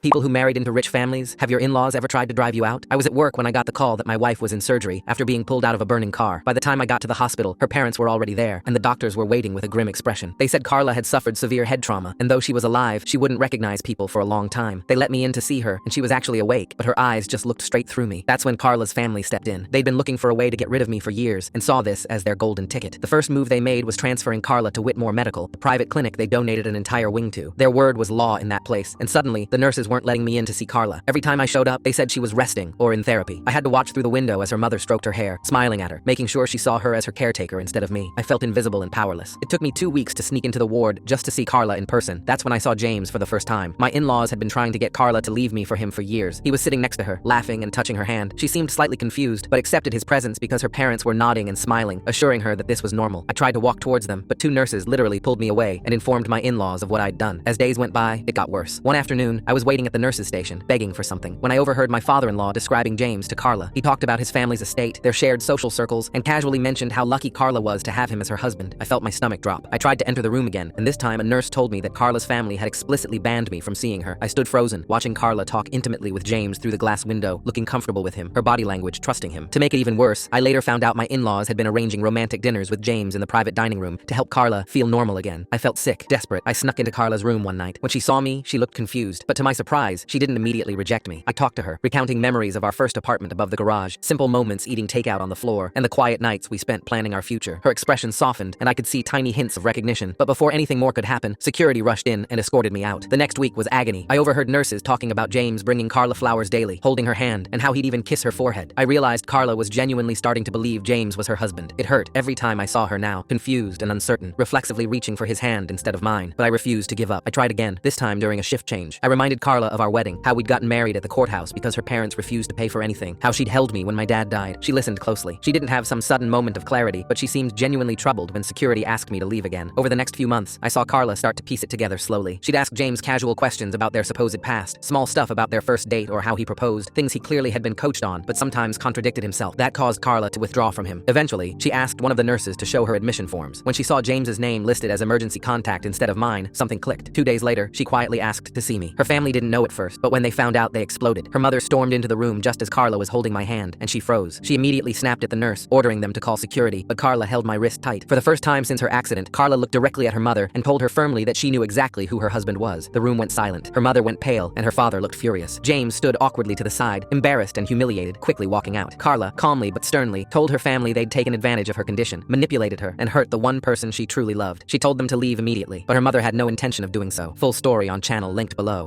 People who married into rich families, have your in-laws ever tried to drive you out? I was at work when I got the call that my wife was in surgery after being pulled out of a burning car. By the time I got to the hospital, her parents were already there, and the doctors were waiting with a grim expression. They said Carla had suffered severe head trauma, and though she was alive, she wouldn't recognize people for a long time. They let me in to see her, and she was actually awake, but her eyes just looked straight through me. That's when Carla's family stepped in. They'd been looking for a way to get rid of me for years, and saw this as their golden ticket. The first move they made was transferring Carla to Whitmore Medical, the private clinic they donated an entire wing to. Their word was law in that place, and suddenly, the nurses weren't letting me in to see Carla. Every time I showed up, they said she was resting or in therapy. I had to watch through the window as her mother stroked her hair, smiling at her, making sure she saw her as her caretaker instead of me. I felt invisible and powerless. It took me 2 weeks to sneak into the ward just to see Carla in person. That's when I saw James for the first time. My in-laws had been trying to get Carla to leave me for him for years. He was sitting next to her, laughing and touching her hand. She seemed slightly confused, but accepted his presence because her parents were nodding and smiling, assuring her that this was normal. I tried to walk towards them, but 2 nurses literally pulled me away and informed my in-laws of what I'd done. As days went by, it got worse. One afternoon, I was waiting at the nurses' station, begging for something, when I overheard my father-in-law describing James to Carla. He talked about his family's estate, their shared social circles, and casually mentioned how lucky Carla was to have him as her husband. I felt my stomach drop. I tried to enter the room again, and this time a nurse told me that Carla's family had explicitly banned me from seeing her. I stood frozen, watching Carla talk intimately with James through the glass window, looking comfortable with him, her body language trusting him. To make it even worse, I later found out my in-laws had been arranging romantic dinners with James in the private dining room to help Carla feel normal again. I felt sick, desperate. I snuck into Carla's room one night. When she saw me, she looked confused, but to my surprise, she didn't immediately reject me. I talked to her, recounting memories of our first apartment above the garage, simple moments eating takeout on the floor, and the quiet nights we spent planning our future. Her expression softened, and I could see tiny hints of recognition, but before anything more could happen, security rushed in and escorted me out. The next week was agony. I overheard nurses talking about James bringing Carla flowers daily, holding her hand, and how he'd even kiss her forehead. I realized Carla was genuinely starting to believe James was her husband. It hurt every time I saw her now, confused and uncertain, reflexively reaching for his hand instead of mine, but I refused to give up. I tried again, this time during a shift change. I reminded Carla of our wedding, how we'd gotten married at the courthouse because her parents refused to pay for anything, how she'd held me when my dad died. She listened closely. She didn't have some sudden moment of clarity, but she seemed genuinely troubled when security asked me to leave again. Over the next few months, I saw Carla start to piece it together slowly. She'd ask James casual questions about their supposed past, small stuff about their first date or how he proposed, things he clearly had been coached on, but sometimes contradicted himself. That caused Carla to withdraw from him. Eventually, she asked one of the nurses to show her admission forms. When she saw James's name listed as emergency contact instead of mine, something clicked. 2 days later, she quietly asked to see me. Her family didn't know at first, but when they found out, they exploded. Her mother stormed into the room just as Carla was holding my hand, and she froze. She immediately snapped at the nurse, ordering them to call security, but Carla held my wrist tight. For the first time since her accident, Carla looked directly at her mother and told her firmly that she knew exactly who her husband was. The room went silent. Her mother went pale, and her father looked furious. James stood awkwardly to the side, embarrassed and humiliated, quickly walking out. Carla, calmly but sternly, told her family they'd taken advantage of her condition, manipulated her, and hurt the one person she truly loved. She told them to leave immediately, but her mother had no intention of doing so. Full story on channel linked below.